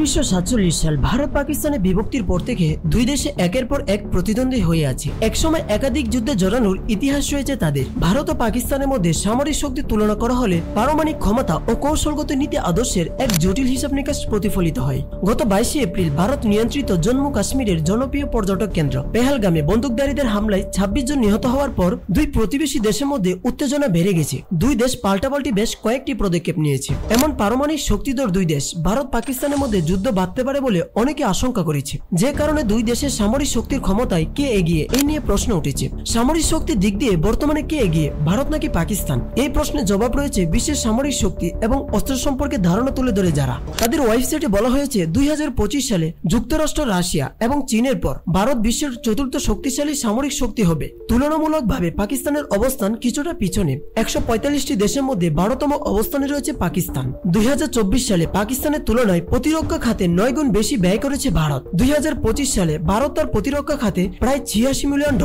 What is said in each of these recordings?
1947 সাল ভারত পাকিস্তানের বিভক্তির পর থেকে দুই দেশে একের পর এক প্রতিদ্বন্দ্বী হয়ে আছে। একসময় একাধিক যুদ্ধে জড়ানোর ইতিহাস রয়েছে তাদের। ভারত ও পাকিস্তানের মধ্যে সামরিক শক্তি তুলনা করা হলে পারমাণবিক ক্ষমতা ও কৌশলগত নীতি আদর্শের এক জটিল হিসাব নিকাশ প্রতিফলিত হয়। গত 22 এপ্রিল ভারত নিয়ন্ত্রিত জম্মু কাশ্মীরের জনপ্রিয় পর্যটক কেন্দ্র পেহেলগামে বন্দুকধারীদের হামলায় 26 জন নিহত হওয়ার পর দুই প্রতিবেশী দেশের মধ্যে উত্তেজনা বেড়ে গেছে। দুই দেশ পাল্টাপাল্টি বেশ কয়েকটি পদক্ষেপ নিয়েছে। এমন পারমাণবিক শক্তিধর দুই দেশ ভারত পাকিস্তানের মধ্যে যুদ্ধ বাঁধতে পারে বলে অনেকে আশঙ্কা করেছে, যে কারণে দুই দেশের সামরিক শক্তির ক্ষমতায় কে এগিয়ে এই নিয়ে প্রশ্ন উঠেছে। সামরিক শক্তির দিক দিয়ে বর্তমানে কে এগিয়ে, ভারত নাকি পাকিস্তান? এই প্রশ্নের জবাব রয়েছে বিশ্বের সামরিক শক্তি এবং অস্ত্র সম্পর্কে ধারণা তুলে ধরে যারা। তাদের ওয়েবসাইটে বলা হয়েছে 2025 সালে যুক্তরাষ্ট্র, রাশিয়া এবং চীনের পর ভারত বিশ্বের চতুর্থ শক্তিশালী সামরিক শক্তি হবে। তুলনামূলকভাবে পাকিস্তানের অবস্থান কিছুটা পিছনে। 145টি দেশের মধ্যে 12তম অবস্থানে রয়েছে পাকিস্তান। 2024 সালে পাকিস্তানের তুলনায় প্রতিরক্ষা খাতে 9 গুণ বেশি ব্যয় করেছে ভারত। 2025 সালে ভারত তার প্রতিরক্ষা খাতে প্রায় $86 মিলিয়ন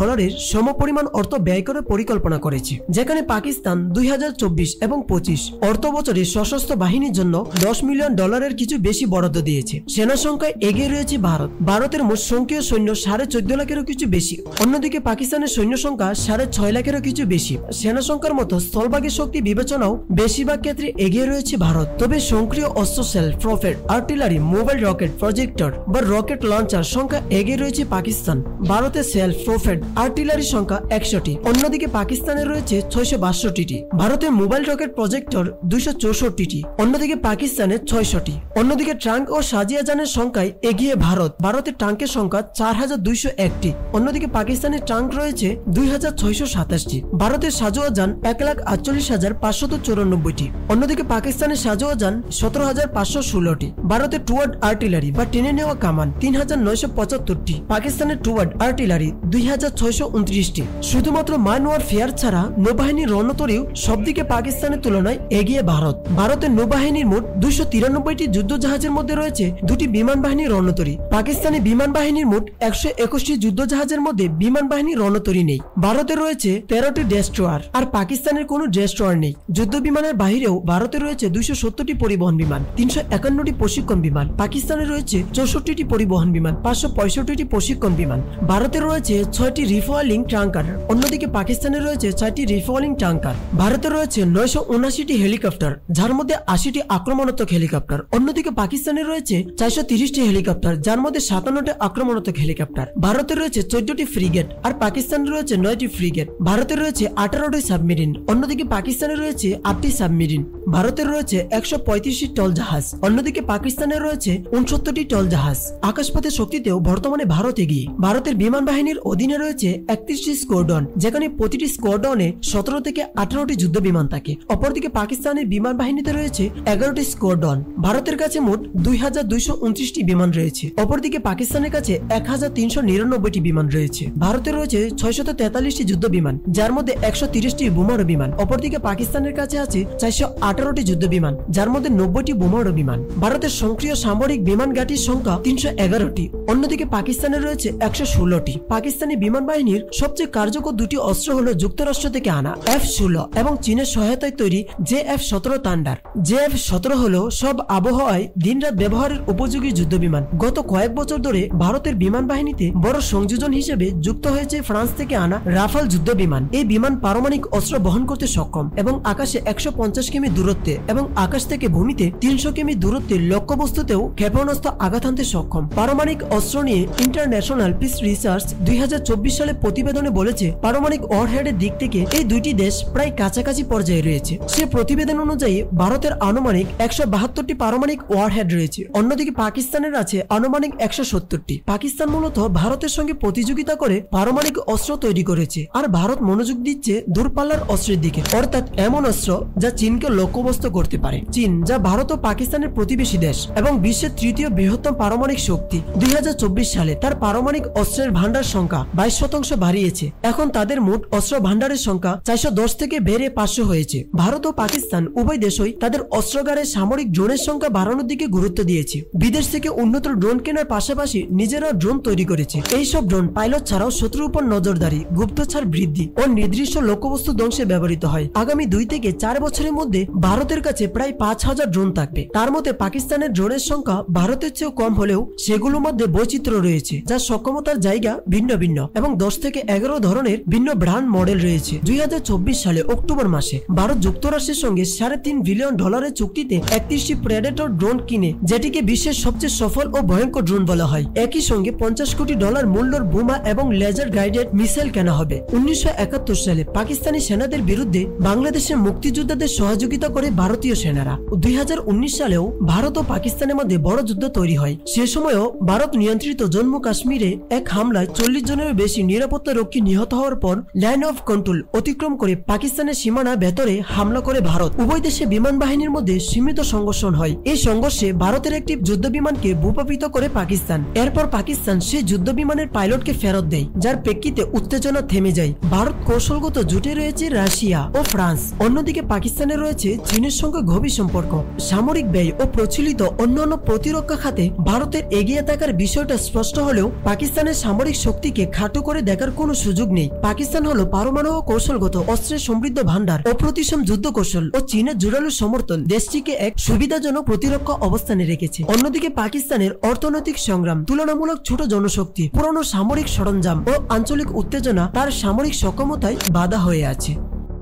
সমপরিমাণ অর্থ ব্যয় করার পরিকল্পনা করেছে, যেখানে পাকিস্তান 2024 এবং 25 অর্থ বছরে সশস্ত্র বাহিনীর জন্য $10 মিলিয়ন কিছু বেশি বরাদ্দ দিয়েছে। সেনা সংখ্যায় এগিয়ে রয়েছে ভারত। ভারতের মোট সক্রিয় সৈন্য 14.5 লাখেরও কিছু বেশি। অন্যদিকে পাকিস্তানের সৈন্য সংখ্যা 6.5 লাখেরও কিছু বেশি। সেনা সংখ্যার মতো স্থলভাগের শক্তি বিবেচনাও বেশিরভাগ ক্ষেত্রে এগিয়ে রয়েছে ভারত। তবে সক্রিয় অস্ত্র, সেল, প্রফেট, আর্টিলারি, মোবাইল রকেট, প্রজেক্টর বা রকেট লঞ্চার সংখ্যা এগিয়ে রয়েছে পাকিস্তান। ভারতের সেল, প্রফেট, আর্টিলারি সংখ্যা 100টি, অন্যদিকে পাকিস্তানের রয়েছে 662টি। ভারতের মোবাইল রকেট প্রজেক্টর 264টি, অন্যদিকে পাকিস্তানের 600টি। অন্যদিকে ট্যাঙ্ক ও সাজিয়া যানের সংখ্যায় এগিয়ে ভারত। ভারতের ট্যাঙ্কের সংখ্যা 4201টি, অন্যদিকে পাকিস্তানের ট্যাঙ্ক রয়েছে 2627টি। ভারতের সাজোয়া যান 1,48,594টি, অন্যদিকে পাকিস্তানের সাজোয়া যান 17,516টি। ভারতের টুয়ার্ড আর্টিলারি বা টেনে নেওয়া কামান 3,975টি, পাকিস্তানের টুয়ার্ড আর্টিলারি 2,629টি। শুধুমাত্র মান ওয়ারফেয়ার ছাড়া নৌবাহিনীর রণতরীও সবদিকে পাকিস্তানের তুলনায় এগিয়ে ভারত। ভারতের নৌবাহিনীর মোট 293টি যুদ্ধ জাহাজের মধ্যে রয়েছে 2টি বিমান বাহিনীর রণতরী। পাকিস্তানি বিমান বাহিনীর মোট 121টি যুদ্ধ জাহাজের মধ্যে বিমান বাহিনীর রণতরী নেই। ভারতে রয়েছে 13টি ডেস্ট্রয়ার, আর পাকিস্তানের কোনো ডেস্ট্রয়ার নেই। যুদ্ধ বিমানের বাহিরেও ভারতে রয়েছে 270টি পরিবহন বিমান, 351টি প্রশিক্ষণ বিমান। পাকিস্তানে রয়েছে 64টি পরিবহন বিমান, 565টি প্রশিক্ষণ বিমান। ভারতে রয়েছে 6টি রিফুয়েলিং ট্যাঙ্কার, অন্যদিকে পাকিস্তানে রয়েছে 4টি রিফুয়েলিং ট্যাঙ্কার। ভারতে রয়েছে 979টি হেলিকপ্টার, যার মধ্যে 80টি আক্রমণাত্মক হেলিকপ্টার। অন্যদিকে পাকিস্তানে রয়েছে 430টি হেলিকপ্টার, যার মধ্যে 57টি আক্রমণাত্মক হেলিকপ্টার। ভারতে রয়েছে 14টি ফ্রিগেট, আর পাকিস্তানে রয়েছে 9টি ফ্রিগেট। ভারতে রয়েছে 18টি সাবমেরিন, অন্যদিকে পাকিস্তানে রয়েছে 8টি সাবমেরিন। ভারতের রয়েছে 135টি টল জাহাজ, অন্যদিকে পাকিস্তানে রয়েছে 69টি টল জাহাজ। আকাশপথের শক্তিতেও বর্তমানে ভারত এগিয়ে। ভারতের বিমান বাহিনীর অধীনে রয়েছে 31টি স্কোয়াড্রন, যেখানে প্রতিটি স্কোয়াড্রনে 17 থেকে 18টি যুদ্ধ বিমান থাকে। অপরদিকে পাকিস্তানের বিমান বাহিনীতে রয়েছে 11টি স্কোয়াড্রন। ভারতের কাছে মোট 2229টি বিমান রয়েছে, অপরদিকে পাকিস্তানের কাছে 1399টি বিমান রয়েছে। ভারতে রয়েছে 643টি যুদ্ধ বিমান, যার মধ্যে 130টি বোমারু বিমান। অপরদিকে পাকিস্তানের কাছে আছে 418টি যুদ্ধ বিমান, যার মধ্যে 90টি বোমারু বিমান। ভারতের সক্রিয় সামরিক বিমান ঘাঁটির সংখ্যা 311টি, অন্যদিকে পাকিস্তানের রয়েছে 116টি। পাকিস্তানি বিমান বাহিনীর সবচেয়ে কার্যকর দুটি অস্ত্র হলো যুক্তরাষ্ট্র থেকে আনা F-16 এবং চীনের সহায়তায় তৈরি JF-17 থান্ডার। JF-17 হলো সব আবহাওয়ায় দিনরাত ব্যবহারের উপযোগী যুদ্ধ বিমান। গত কয়েক বছর ধরে ভারতের বিমান বাহিনীতে বড় সংযোজন হিসেবে যুক্ত হয়েছে ফ্রান্স থেকে আনা রাফাল যুদ্ধ বিমান। এই বিমান পারমাণবিক অস্ত্র বহন করতে সক্ষম এবং আকাশে 150 কিমি দূরত্বে এবং আকাশ থেকে ভূমিতে 300 কিমি দূরত্বে লক্ষ্যবস্তুতেও ক্ষেপণাস্ত্র আঘাত আনতে সক্ষম। পারমাণবিক অস্ত্র নিয়ে ইন্টারন্যাশনাল পিস রিসার্চ 2024 সালে প্রতিবেদনে বলেছে, পারমাণবিক ওয়ারহেডের দিক থেকে এই দুইটি দেশ প্রায় কাছাকাছি পর্যায়ে রয়েছে। সে প্রতিবেদন অনুযায়ী ভারতের আনুমানিক 172টি পারমাণবিক ওয়ারহেড রয়েছে, অন্যদিকে পাকিস্তানের আছে আনুমানিক 170টি। পাকিস্তান মূলত ভারতের সঙ্গে প্রতিযোগিতা করে পারমাণবিক অস্ত্র তৈরি করেছে, আর ভারত মনোযোগ দিচ্ছে দূরপাল্লার অস্ত্রের দিকে, অর্থাৎ এমন অস্ত্র যা চীনকে লক্ষ্যবস্তু করতে পারে। চীন, যা ভারত ও পাকিস্তানের প্রতিবেশী দেশ এবং বিশ্বের তৃতীয় বৃহত্তম পারমাণবিক শক্তি, 2024 সালে তার পারমাণবিক অস্ত্রের ভান্ডার সংখ্যা 22% বাড়িয়েছে। এখন তাদের মোট অস্ত্র ভান্ডারের সংখ্যা 410 থেকে বেড়ে 500 হয়েছে। ভারত ও পাকিস্তান উভয় দেশই তাদের অস্ত্রাগারে সামরিক ড্রোনের সংখ্যা বাড়ানোর দিকে গুরুত্ব দিয়েছে। বিদেশ থেকে উন্নত ড্রোন কেনার পাশাপাশি নিজেরা ড্রোন তৈরি করেছে। এইসব ড্রোন পাইলট ছাড়াও শত্রুর উপর নজরদারি, গুপ্তচর বৃদ্ধি ও নির্দিষ্ট লক্ষ্যবস্তু ধ্বংসে ব্যবহৃত হয়। আগামী 2 থেকে 4 বছরের মধ্যে ভারতের কাছে প্রায় 5000 ড্রোন থাকবে। তার মধ্যে পাকিস্তানের ড্রোনের সংখ্যা ভারতের চেয়েও কম হলেও সেগুলোর মধ্যে বৈচিত্র্য রয়েছে, যার সক্ষমতার জায়গা ভিন্ন ভিন্ন এবং 10 থেকে 11 ধরনের ভিন্ন ব্র্যান্ড মডেল রয়েছে। 2024 সালে অক্টোবর মাসে ভারত যুক্তরাষ্ট্রের সঙ্গে $3.5 বিলিয়ন চুক্তিতে 31টি প্রেডেটর ড্রোন কিনে, যেটিকে বিশ্বের সবচেয়ে সফল ও ভয়ঙ্কর ড্রোন বলা হয়। একই সঙ্গে $50 কোটি মূল্যের বোমা এবং লেজার গাইডেড মিসাইল কেনা হবে। 1971 সালে পাকিস্তানি সেনাদের বিরুদ্ধে বাংলাদেশের মুক্তিযোদ্ধাদের সহযোগিতা করে ভারতীয় সেনারা। 2019 সালেও ভারত ও পাকিস্তানের মধ্যে বড় যুদ্ধ তৈরি হয়। সে সময়ও ভারত নিয়ন্ত্রিত জম্মু কাশ্মীরে এক হামলায় 40 জনেরও বেশি নিরাপত্তা রক্ষী নিহত হওয়ার পর লাইন অফ কন্ট্রোল অতিক্রম করে পাকিস্তানের সীমানা ভেতরে হামলা করে ভারত। উভয় দেশে বিমান বাহিনীর মধ্যে সীমিত সংঘর্ষ হয়। এই সংঘর্ষে ভারতের একটি যুদ্ধ বিমানকে ভূপাতিত করে পাকিস্তান। এরপর পাকিস্তান সেই যুদ্ধ বিমানের পাইলটকে ফেরত দেয়, যার প্রেক্ষিতে উত্তেজনা থেমে যায়। ভারত কৌশলগত জোটে রয়েছে রাশিয়া ও ফ্রান্স। অন্যদিকে পাকিস্তানে রয়েছে চীনের সঙ্গে গভীর সম্পর্ক। সামরিক ব্যয় ও প্রচলিত অন্যান্য প্রতিরক্ষা খাতে ভারতের এগিয়ে থাকার বিষয়টা স্পষ্ট হলেও পাকিস্তানের সামরিক শক্তিকে খাটো করে দেখার কোনো সুযোগ নেই। পাকিস্তান হলো পারমাণবিক কৌশলগত অস্ত্রের সমৃদ্ধ ভান্ডার, অপ্রতিসম যুদ্ধ কৌশল ও চীনের জোরালো সমর্থন দেশটিকে এক সুবিধাজনক প্রতিরক্ষা অবস্থানে রেখেছে। অন্যদিকে পাকিস্তানের অর্থনৈতিক সংগ্রাম, তুলনামূলক ছোট জনশক্তি, পুরনো সামরিক সরঞ্জাম ও আঞ্চলিক উত্তেজনা তার সামরিক সক্ষমতায় বাধা হয়ে আছে।